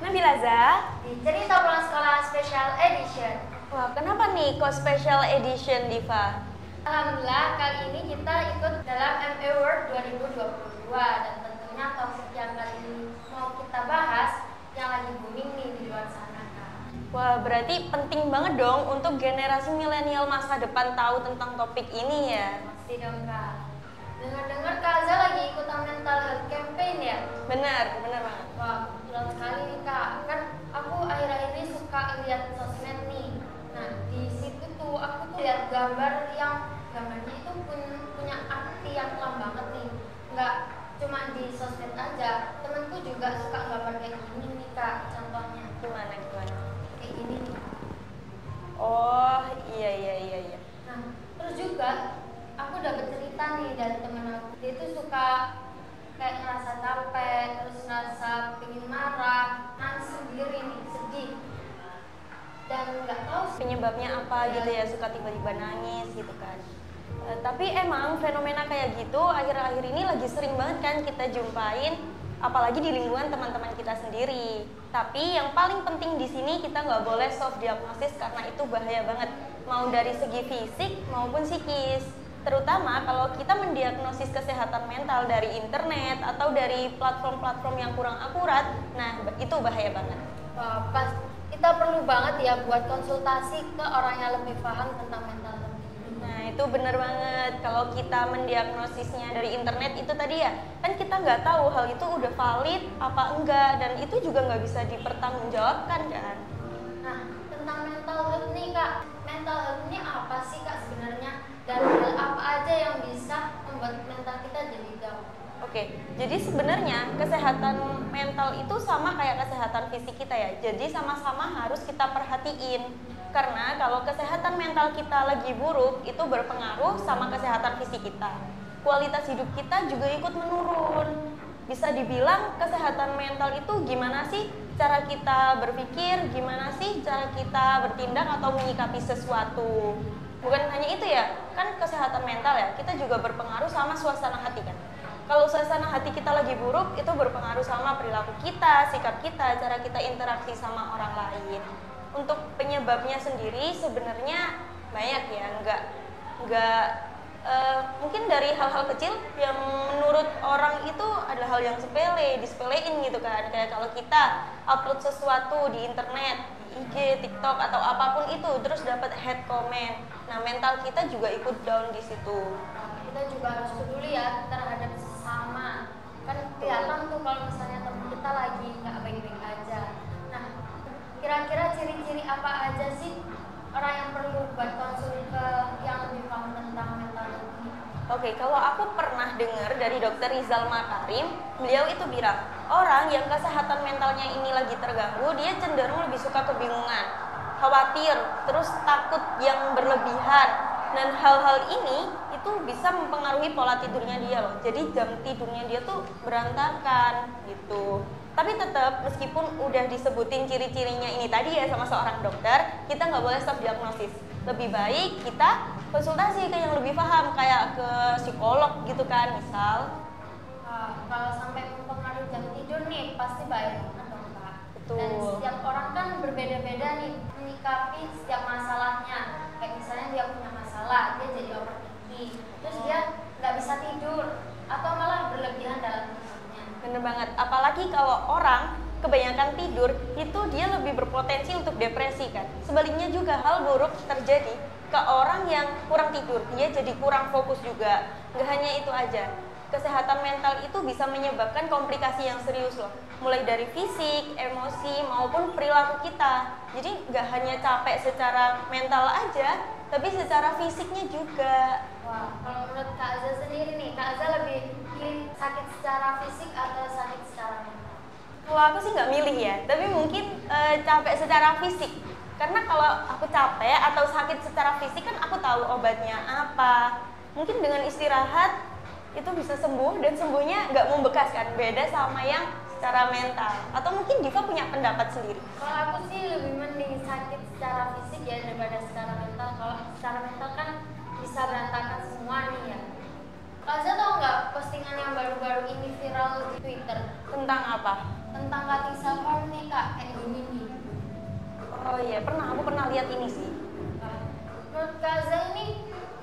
Nabilaza. Di Cerita Pulang Sekolah Special Edition. Wah, kenapa nih kok Special Edition, Diva? Alhamdulillah, kali ini kita ikut dalam MA World 2022 dan tentunya topik yang kali ini mau kita bahas yang lagi booming nih di luar sana, Kak. Wah, berarti penting banget dong untuk generasi milenial masa depan tahu tentang topik ini ya. Pasti dong, Kak. Dengar-dengar Kak Azza lagi ikutan mental health campaign ya? Benar banget. Wah, kebetulan sekali nih Kak. Kan aku akhir-akhir ini suka lihat sosmed nih. Nah, di situ tuh aku tuh lihat gambar yang gambarnya itu punya arti yang dalam banget nih. Nggak cuma di sosmed aja. Temenku juga suka gambar kayak gini nih Kak. Contohnya Gimana? kayak gini nih. Oh, iya. Nah, terus juga aku dapat cerita nih dari temen aku. Dia tuh suka kayak ngerasa capek, terus ngerasa pengen marah, nangis sendiri nih, sedih. Dan nggak tahu Penyebabnya apa gitu ya, suka tiba-tiba nangis gitu kan. Tapi emang fenomena kayak gitu akhir-akhir ini lagi sering banget kan kita jumpain, apalagi di lingkungan teman-teman kita sendiri. Tapi yang paling penting di sini kita nggak boleh soft diagnosis karena itu bahaya banget, mau dari segi fisik maupun psikis. Terutama kalau kita mendiagnosis kesehatan mental dari internet atau dari platform-platform yang kurang akurat, nah itu bahaya banget. wah, pas kita perlu banget ya buat konsultasi ke orang yang lebih paham tentang mental health. Nah itu benar banget, kalau kita mendiagnosisnya dari internet itu tadi ya, kan kita nggak tahu hal itu udah valid apa enggak, dan itu juga nggak bisa dipertanggungjawabkan kan. Nah, tentang mental health nih Kak, mental health ini apa sih Kak sebenarnya? Dan hal apa aja yang bisa membuat mental kita jadi down? Oke, jadi sebenarnya kesehatan mental itu sama kayak kesehatan fisik kita ya. Jadi sama-sama harus kita perhatiin. Karena kalau kesehatan mental kita lagi buruk, itu berpengaruh sama kesehatan fisik kita. Kualitas hidup kita juga ikut menurun. Bisa dibilang kesehatan mental itu gimana sih cara kita berpikir, gimana sih cara kita bertindak atau menyikapi sesuatu. Bukan hanya itu ya, kan kesehatan mental ya, kita juga berpengaruh sama suasana hati kan. Kalau suasana hati kita lagi buruk, itu berpengaruh sama perilaku kita, sikap kita, cara kita interaksi sama orang lain. Untuk penyebabnya sendiri sebenarnya banyak ya, mungkin dari hal-hal kecil yang menurut orang itu adalah hal yang sepele, disepelein gitu kan. Kayak kalau kita upload sesuatu di internet, IG, TikTok atau apapun itu, terus dapat hate comment. Nah, mental kita juga ikut down di situ. Kita juga harus peduli ya terhadap sesama. Kan kelihatan tuh kalau misalnya teman kita lagi nggak baik-baik aja. Nah, kira-kira ciri-ciri apa aja sih orang yang perlu buat konsul ke yang lebih paham tentang mental health ini? Oke, kalau aku pernah dengar dari Dokter Rizal Makarim, beliau itu bilang, orang yang kesehatan mentalnya ini lagi terganggu, dia cenderung lebih suka kebingungan, khawatir, terus takut yang berlebihan. Dan hal-hal ini itu bisa mempengaruhi pola tidurnya dia loh. Jadi jam tidurnya dia tuh berantakan gitu. Tapi tetap meskipun udah disebutin ciri-cirinya ini tadi ya sama seorang dokter, kita nggak boleh stop diagnosis. Lebih baik kita konsultasi ke yang lebih paham, kayak ke psikolog gitu kan misal. Kalau sampai mempengaruhi jam tidur nih pasti bahaya banget dong Kak. Betul. Dan setiap orang kan berbeda-beda nih menyikapi setiap masalahnya. Kayak misalnya dia punya masalah, dia jadi overthinking, terus dia nggak bisa tidur atau malah berlebihan dalam tidurnya. Bener banget, apalagi kalau orang kebanyakan tidur, itu dia lebih berpotensi untuk depresi kan. Sebaliknya juga hal buruk terjadi ke orang yang kurang tidur, dia jadi kurang fokus juga. Gak hanya itu aja, kesehatan mental itu bisa menyebabkan komplikasi yang serius loh. Mulai dari fisik, emosi, maupun perilaku kita. Jadi gak hanya capek secara mental aja, tapi secara fisiknya juga. Wah, kalau menurut Kak Azza sendiri nih, Kak Azza lebih pilih sakit secara fisik atau sakit secara mental? Kalau aku sih nggak milih ya, tapi mungkin capek secara fisik. Karena kalau aku capek atau sakit secara fisik kan aku tahu obatnya apa. Mungkin dengan istirahat itu bisa sembuh dan sembuhnya nggak membekas kan, beda sama yang secara mental. Atau mungkin Diva punya pendapat sendiri? Kalau aku sih lebih mending sakit secara fisik ya daripada secara mental. Kalau secara mental kan bisa berantakan semua nih ya. Kak Azza tau nggak postingan yang baru-baru ini viral di Twitter? Tentang apa? tentang cutting self harm nih kak, kayak gini nih. Oh iya, aku pernah lihat ini sih. Menurut Kak Zai ini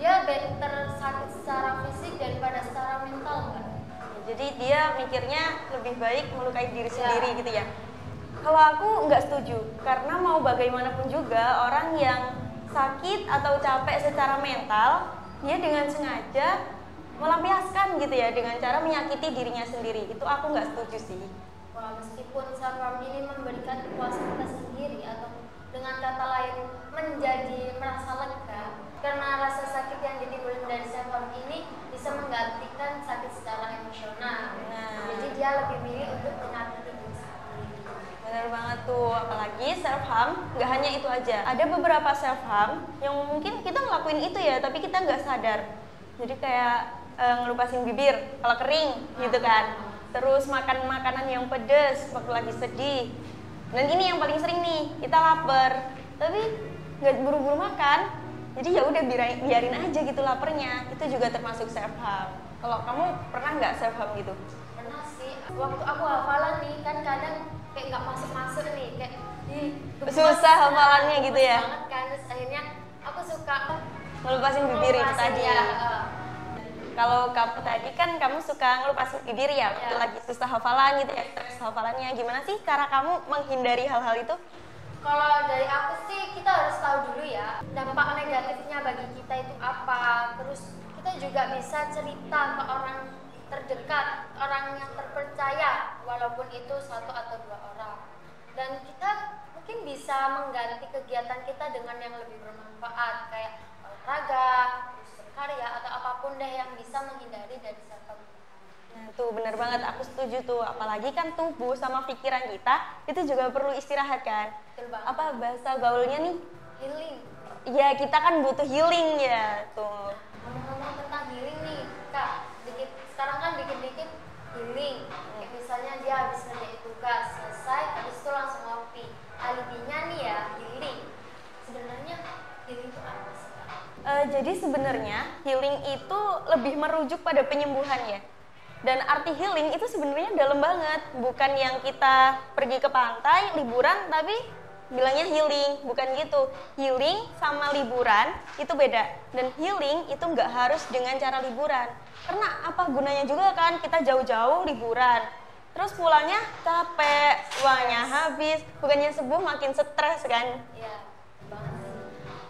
dia better sakit secara fisik daripada secara mental nggak? Jadi dia mikirnya lebih baik melukai diri sendiri gitu ya. Kalau aku nggak setuju, karena mau bagaimanapun juga orang yang sakit atau capek secara mental, dia dengan sengaja melampiaskan gitu ya, dengan cara menyakiti dirinya sendiri. Itu aku nggak setuju sih. Wah, meskipun self harm ini memberikan kepuasan kita sendiri atau dengan kata lain menjadi merasa lega, karena rasa sakit yang ditimbulkan dari self harm ini bisa menggantikan sakit secara emosional. Jadi dia lebih milih untuk menyakiti diri sendiri. Benar banget tuh, apalagi self harm nggak hanya itu aja. Ada beberapa self harm yang mungkin kita ngelakuin itu ya, tapi kita nggak sadar. Jadi kayak ngelupasin bibir kalau kering gitu kan. Terus makan makanan yang pedes waktu lagi sedih. Dan ini yang paling sering nih, kita lapar tapi nggak buru-buru makan. Jadi ya udah biarin aja gitu laparnya. Itu juga termasuk self harm. Kalau kamu pernah nggak self harm gitu? Pernah sih. Waktu aku hafalan nih kan kadang kayak nggak masuk nih, kayak susah hafalannya gitu ya. Banget kan, terus akhirnya aku suka ngelupasin bibir itu tadi. Ya, kalau kamu tadi kan kamu suka ngelupasin bibir ya, waktu lagi susah hafalan gitu ya, stres hafalannya. Gimana sih cara kamu menghindari hal-hal itu? Kalau dari aku sih kita harus tahu dulu ya dampak negatifnya bagi kita itu apa. Terus kita juga bisa cerita ke orang terdekat, orang yang terpercaya, walaupun itu satu atau dua orang. Dan kita mungkin bisa mengganti kegiatan kita dengan yang lebih bermanfaat, kayak olahraga, berkarya, atau apapun deh yang bisa menghindari dari self harm. Nah tuh bener banget, aku setuju tuh. Apalagi kan tubuh sama pikiran kita itu juga perlu istirahat kan. Betul banget. Apa bahasa gaulnya nih? Healing. Iya, kita kan butuh healing ya tuh. Ngomong-ngomong tentang healing nih kak, sekarang kan dikit-dikit healing. Kayak misalnya dia habis ngerjain tugas selesai, habis itu langsung ngopi. Alibinya nih ya healing. Sebenarnya healing itu apa sih kak? Jadi sebenarnya healing itu lebih merujuk pada penyembuhan ya. Dan arti healing itu sebenarnya dalam banget, bukan yang kita pergi ke pantai liburan tapi bilangnya healing, bukan gitu. Healing sama liburan itu beda. Dan healing itu nggak harus dengan cara liburan. Karena apa gunanya juga kan kita jauh-jauh liburan, terus pulangnya capek, uangnya habis, bukannya sembuh makin stres kan? Iya, banget sih.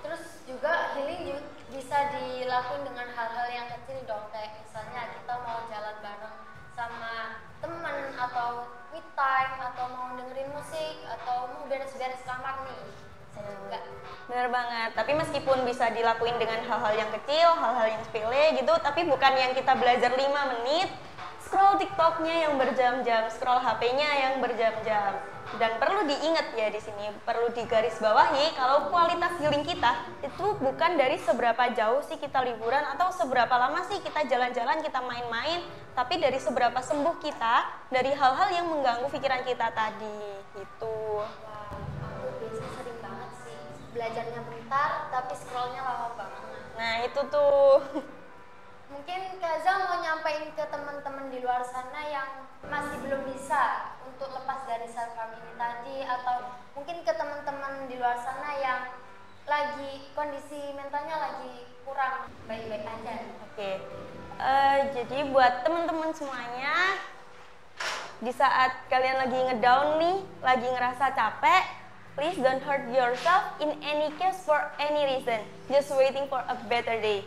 Terus juga healing bisa dilakukan dengan hal-hal yang kecil dong, kayak misalnya kita mau jalan bareng sama temen, atau me time, atau mau dengerin musik, atau mau beres-beres kamar nih, bisa juga. Bener banget, tapi meskipun bisa dilakuin dengan hal-hal yang kecil, hal-hal yang sepele gitu, tapi bukan yang kita belajar 5 menit, scroll TikToknya yang berjam-jam, scroll HP-nya yang berjam-jam. Dan perlu diingat ya di sini, perlu digarisbawahi kalau kualitas healing kita itu bukan dari seberapa jauh sih kita liburan atau seberapa lama sih kita jalan-jalan, kita main-main, tapi dari seberapa sembuh kita dari hal-hal yang mengganggu pikiran kita tadi gitu. Wah, aku biasa sering banget sih belajarnya bentar tapi scrollnya lama banget. Nah itu tuh. Mungkin Kak Zah mau nyampein ke teman-teman di luar sana yang masih belum bisa untuk lepas dari self harm ini tadi, atau mungkin ke teman-teman di luar sana yang lagi kondisi mentalnya lagi kurang baik-baik aja. Oke. Jadi buat teman-teman semuanya, di saat kalian lagi ngedown nih, lagi ngerasa capek, please don't hurt yourself in any case for any reason. Just waiting for a better day.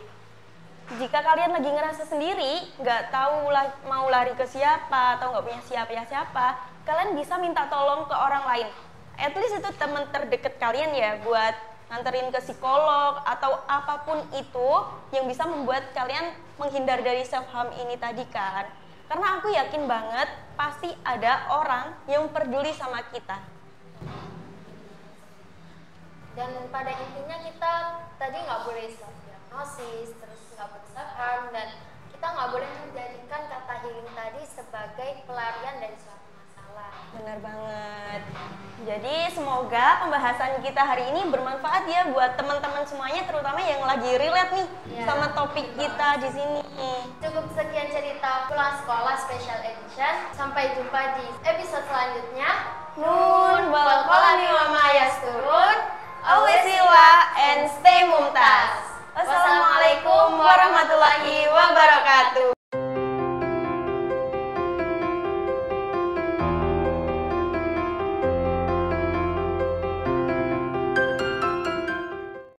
Jika kalian lagi ngerasa sendiri, nggak tahu mau lari ke siapa atau nggak punya siapa-siapa, kalian bisa minta tolong ke orang lain. At least itu teman terdekat kalian ya, buat nganterin ke psikolog atau apapun itu yang bisa membuat kalian menghindar dari self harm ini tadi kan. Karena aku yakin banget pasti ada orang yang peduli sama kita. Dan pada intinya kita tadi nggak boleh self diagnosis, terus nggak boleh self harm, dan kita nggak boleh menjadikan kata healing tadi sebagai pelarian dari suatu masalah. Benar banget. Jadi semoga pembahasan kita hari ini bermanfaat ya buat teman-teman semuanya, terutama yang lagi relate nih sama topik kita di sini. Cukup sekian cerita Pulang Sekolah Special Edition. Sampai jumpa di episode selanjutnya. Nun, bal kolonial.